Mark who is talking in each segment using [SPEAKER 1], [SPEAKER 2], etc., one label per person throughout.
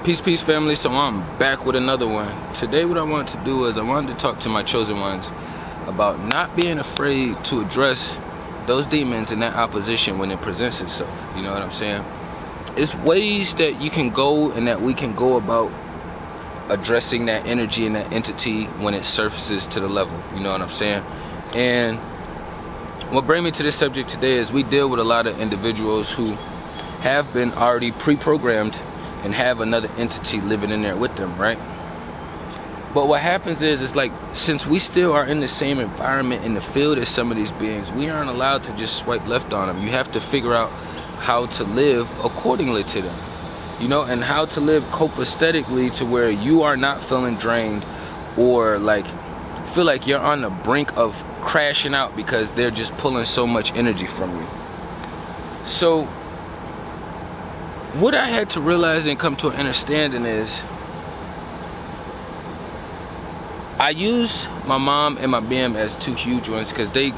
[SPEAKER 1] Peace, family. So I'm back with another one. Today what I wanted to do is I wanted to talk to my chosen ones about not being afraid to address those demons and that opposition when it presents itself. You know what I'm saying? It's ways that you can go and that we can go about addressing that energy and that entity when it surfaces to the level. You know what I'm saying? And what brings me to this subject today is we deal with a lot of individuals who have been already pre-programmed and have another entity living in there with them, right? But what happens is, it's like, since we still are in the same environment in the field as some of these beings, we aren't allowed to just swipe left on them. You have to figure out how to live accordingly to them, you know, and how to live copaesthetically to where you are not feeling drained or like feel like you're on the brink of crashing out because they're just pulling so much energy from you. So what I had to realize and come to an understanding is I use my mom and my BM as two huge ones because they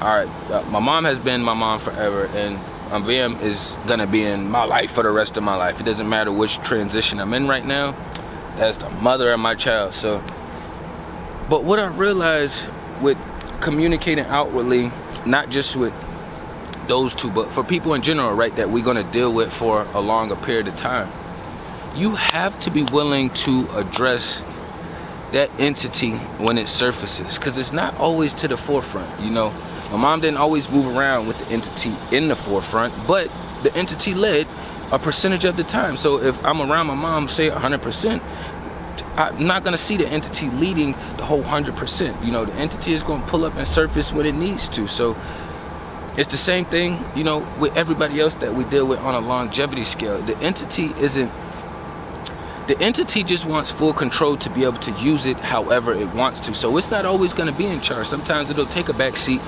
[SPEAKER 1] are, my mom has been my mom forever, and my BM is gonna be in my life for the rest of my life. It doesn't matter which transition I'm in right now. That's the mother of my child. So, but what I realized with communicating outwardly, not just with those two, but for people in general, right, that we're going to deal with for a longer period of time, you have to be willing to address that entity when it surfaces, because it's not always to the forefront. You know, my mom didn't always move around with the entity in the forefront, but the entity led a percentage of the time. So if I'm around my mom, say 100%, I'm not going to see the entity leading the whole 100%. You know, the entity is going to pull up and surface when it needs to. So it's the same thing, you know, with everybody else that we deal with on a longevity scale. The entity just wants full control to be able to use it however it wants to. So it's not always going to be in charge. Sometimes it'll take a back seat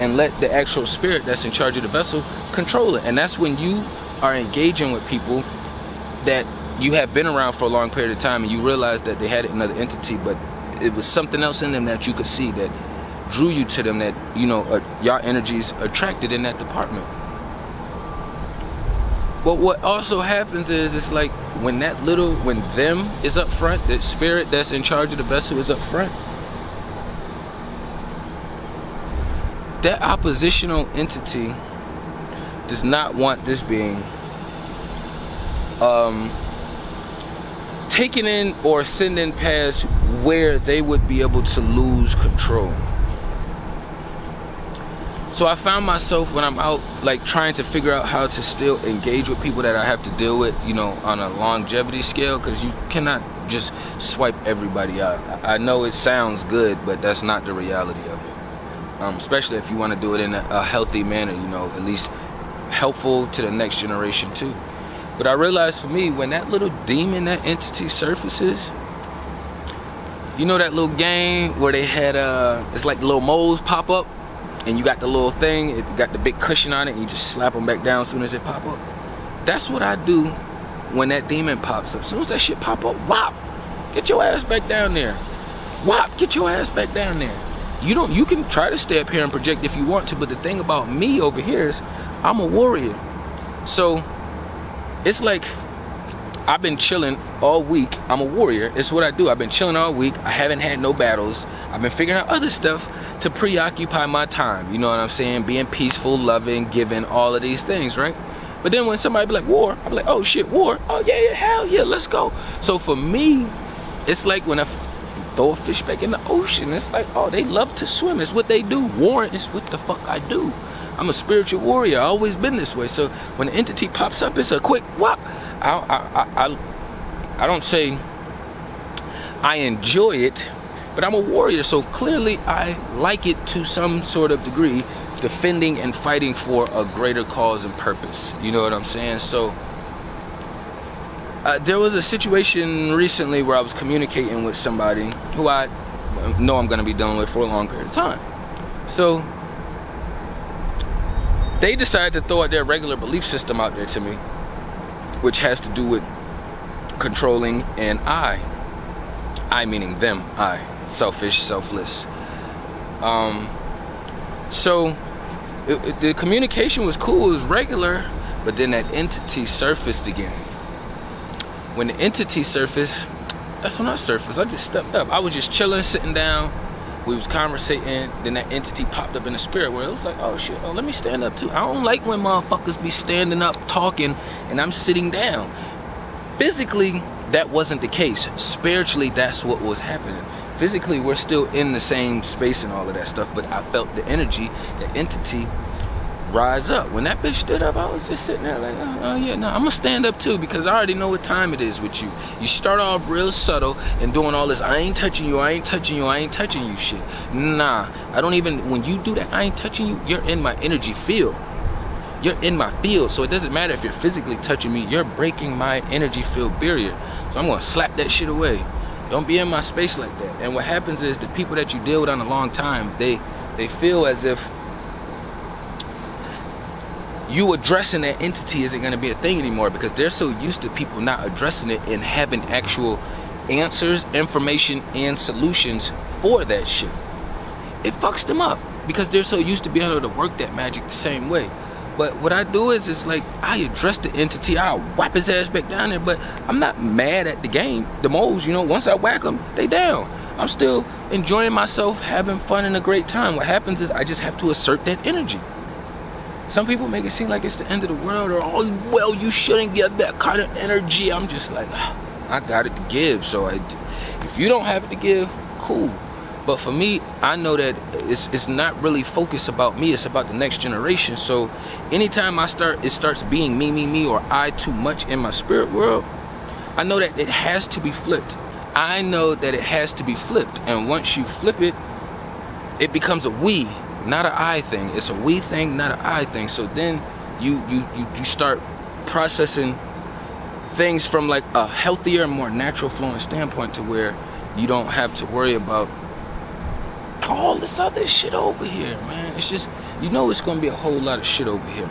[SPEAKER 1] and let the actual spirit that's in charge of the vessel control it. And that's when you are engaging with people that you have been around for a long period of time and you realize that they had another entity, but it was something else in them that you could see that drew you to them, that, you know, your energies attracted in that department. But what also happens is, it's like when them is up front, that spirit that's in charge of the vessel is up front, that oppositional entity does not want this being taken in or sending past where they would be able to lose control. So I found myself when I'm out, like, trying to figure out how to still engage with people that I have to deal with, you know, on a longevity scale, because you cannot just swipe everybody out. I know it sounds good, but that's not the reality of it. Especially if you want to do it in a healthy manner, you know, at least helpful to the next generation too. But I realized for me, when that little demon, that entity surfaces, you know that little game where they had, it's like little moles pop up, and you got the little thing, it got the big cushion on it, and you just slap them back down as soon as it pop up. That's what I do when that demon pops up. As soon as that shit pop up, whop, get your ass back down there. Whop, get your ass back down there. You can try to stay up here and project if you want to, but the thing about me over here is I'm a warrior. So it's like I've been chilling all week. I'm a warrior. It's what I do. I've been chilling all week. I haven't had no battles. I've been figuring out other stuff to preoccupy my time. You know what I'm saying? Being peaceful, loving, giving, all of these things, right? But then when somebody be like, war, I'm like, oh shit, war. Oh yeah, hell yeah, let's go. So for me, it's like when I throw a fish back in the ocean, it's like, oh, they love to swim. It's what they do. War is what the fuck I do. I'm a spiritual warrior. I've always been this way. So when the entity pops up, it's a quick whop. I don't say I enjoy it, but I'm a warrior, so clearly I like it to some sort of degree, defending and fighting for a greater cause and purpose. You know what I'm saying? So there was a situation recently where I was communicating with somebody who I know I'm going to be dealing with for a long period of time. So they decided to throw out their regular belief system out there to me, which has to do with controlling and I meaning them, selfish, selfless. So the communication was cool, it was regular, but then that entity surfaced again. when the entity surfaced, that's when I surfaced. I just stepped up. I was just chilling, sitting down. We was conversating. Then that entity popped up in the spirit world. It was like, oh shit, oh, let me stand up too. I don't like when motherfuckers be standing up talking and I'm sitting down. Physically, that wasn't the case. Spiritually, that's what was happening. Physically, we're still in the same space and all of that stuff, but I felt the energy, the entity rise up. When that bitch stood up, I was just sitting there like, oh yeah, no, I'm gonna stand up too, because I already know what time it is with you. You start off real subtle and doing all this, I ain't touching you, I ain't touching you, I ain't touching you shit. Nah, I don't even, when you do that, I ain't touching you, you're in my energy field. You're in my field, so it doesn't matter if you're physically touching me, you're breaking my energy field barrier. So I'm gonna slap that shit away. Don't be in my space like that. And what happens is the people that you deal with on a long time, they feel as if you addressing that entity isn't going to be a thing anymore, because they're so used to people not addressing it and having actual answers, information, and solutions for that shit. It fucks them up because they're so used to being able to work that magic the same way. But what I do is, it's like, I address the entity, I'll whap his ass back down there, but I'm not mad at the game. The moles, you know, once I whack them, they down. I'm still enjoying myself, having fun and a great time. What happens is I just have to assert that energy. Some people make it seem like it's the end of the world, or, oh, well, you shouldn't get that kind of energy. I'm just like, I got it to give. So if you don't have it to give, cool. But for me, I know that it's not really focused about me. It's about the next generation. So anytime it starts being me, or I too much in my spirit world, I know that it has to be flipped. I know that it has to be flipped. And once you flip it, it becomes a we, not an I thing. It's a we thing, not an I thing. So then you start processing things from like a healthier, more natural flowing standpoint, to where you don't have to worry about all this other shit over here, man. It's just, you know, it's gonna be a whole lot of shit over here.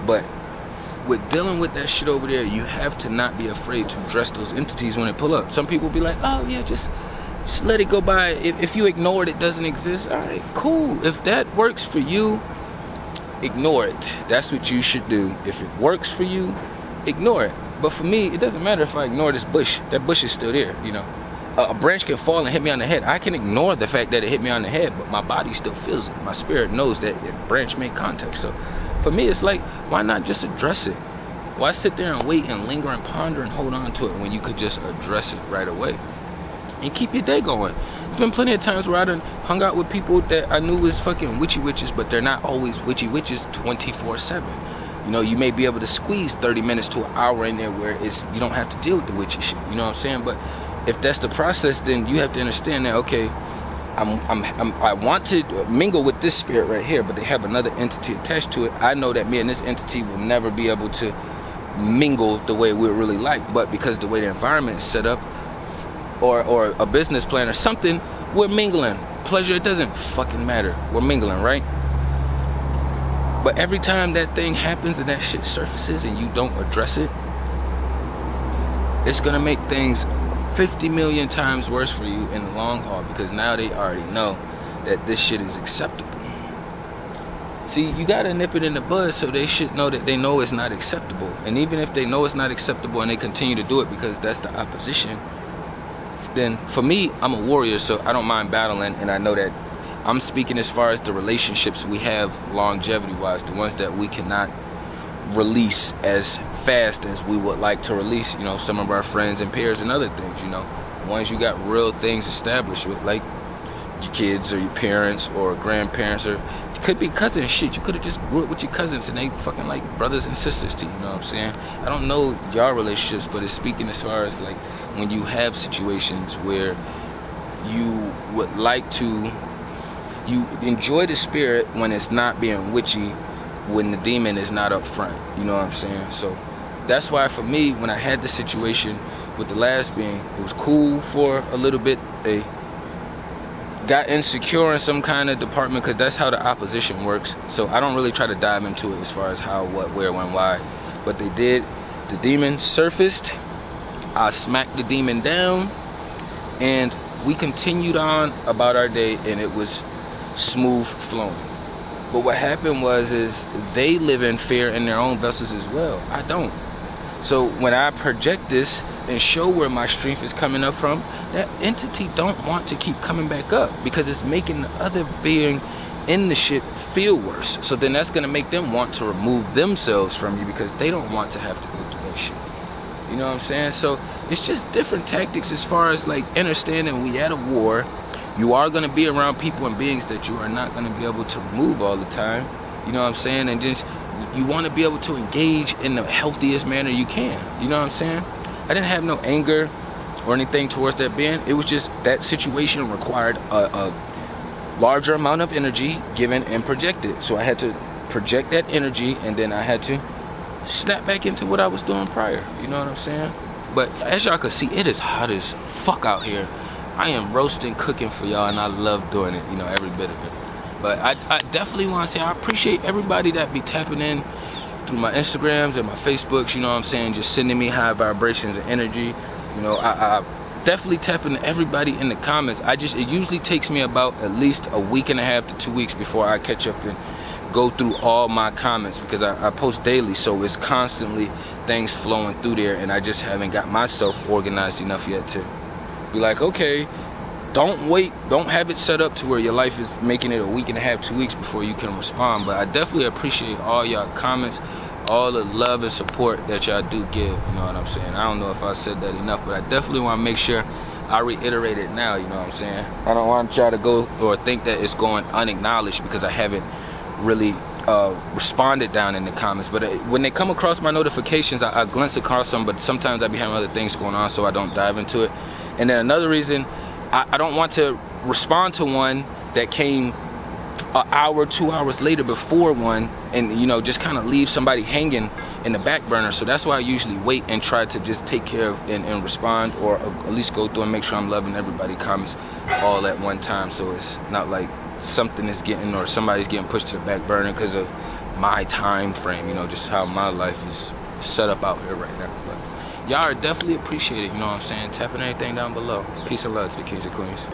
[SPEAKER 1] But with dealing with that shit over there, you have to not be afraid to address those entities when they pull up. Some people be like, oh yeah, just let it go by. If you ignore it, it doesn't exist. All right, cool. If that works for you, ignore it. That's what you should do. If it works for you, ignore it. But for me, it doesn't matter if I ignore this bush. That bush is still there, you know. A branch can fall and hit me on the head. I can ignore the fact that it hit me on the head, but my body still feels it. My spirit knows that the branch made contact. So for me, it's like, why not just address it? Why sit there and wait and linger and ponder and hold on to it when you could just address it right away and keep your day going? There's been plenty of times where I done hung out with people that I knew was fucking witchy witches, but they're not always witchy witches 24/7. You know, you may be able to squeeze 30 minutes to an hour in there where you don't have to deal with the witchy shit. You know what I'm saying? But if that's the process, then you have to understand that, okay, I want to mingle with this spirit right here, but they have another entity attached to it. I know that me and this entity will never be able to mingle the way we really like, but because the way the environment is set up, or a business plan or something, we're mingling. Pleasure, it doesn't fucking matter. We're mingling, right? But every time that thing happens and that shit surfaces and you don't address it, it's gonna make things 50 million times worse for you in the long haul, because now they already know that this shit is acceptable. See, you gotta nip it in the bud so they should know that they know it's not acceptable. And even if they know it's not acceptable and they continue to do it because that's the opposition, then for me, I'm a warrior, so I don't mind battling. And I know that I'm speaking as far as the relationships we have longevity wise, the ones that we cannot release as fast as we would like to release, you know, some of our friends and peers and other things, you know, ones you got real things established with, like your kids or your parents or grandparents, or it could be cousins. Shit, you could have just grew up with your cousins and they fucking like brothers and sisters to you, you know what I'm saying? I don't know y'all relationships, but it's speaking as far as like when you have situations where you would like to, you enjoy the spirit when it's not being witchy, when the demon is not up front, you know what I'm saying? So that's why for me, when I had the situation with the last being, it was cool for a little bit. They got insecure in some kind of department, because that's how the opposition works. So I don't really try to dive into it as far as how, what, where, when, why. But they did. The demon surfaced. I smacked the demon down, and we continued on about our day, and it was smooth flowing. But what happened is they live in fear in their own vessels as well. I don't. So when I project this, and show where my strength is coming up from, that entity don't want to keep coming back up because it's making the other being in the shit feel worse. So then that's gonna make them want to remove themselves from you because they don't want to have to go through that shit. You know what I'm saying? So it's just different tactics as far as like understanding we at a war. You are gonna be around people and beings that you are not gonna be able to remove all the time. You know what I'm saying? And just you want to be able to engage in the healthiest manner you can. You know what I'm saying? I didn't have no anger or anything towards that being. It was just that situation required a larger amount of energy given and projected. So I had to project that energy, and then I had to snap back into what I was doing prior. You know what I'm saying? But as y'all can see, it is hot as fuck out here. I am roasting, cooking for y'all, and I love doing it, you know, every bit of it. But I definitely want to say I appreciate everybody that be tapping in through my Instagrams and my Facebooks, you know what I'm saying, just sending me high vibrations and energy. You know, I definitely tap into everybody in the comments. It usually takes me about at least a week and a half to 2 weeks before I catch up and go through all my comments, because I post daily, so it's constantly things flowing through there, and I just haven't got myself organized enough yet to be like, okay, don't wait, don't have it set up to where your life is making it a week and a half, 2 weeks before you can respond. But I definitely appreciate all y'all comments, all the love and support that y'all do give, you know what I'm saying? I don't know if I said that enough, but I definitely want to make sure I reiterate it now, you know what I'm saying? I don't want y'all to go or think that it's going unacknowledged because I haven't really responded down in the comments. But when they come across my notifications, I glance across them, but sometimes I be having other things going on, so I don't dive into it. And then another reason, I don't want to respond to one that came an hour, 2 hours later before one, and you know, just kind of leave somebody hanging in the back burner. So that's why I usually wait and try to just take care of and respond, or at least go through and make sure I'm loving everybody's comments all at one time, so it's not like something is getting, or somebody's getting pushed to the back burner because of my time frame, you know, just how my life is set up out here right now. But y'all are definitely appreciated, you know what I'm saying? Tapping everything down below. Peace and love to the kings and queens.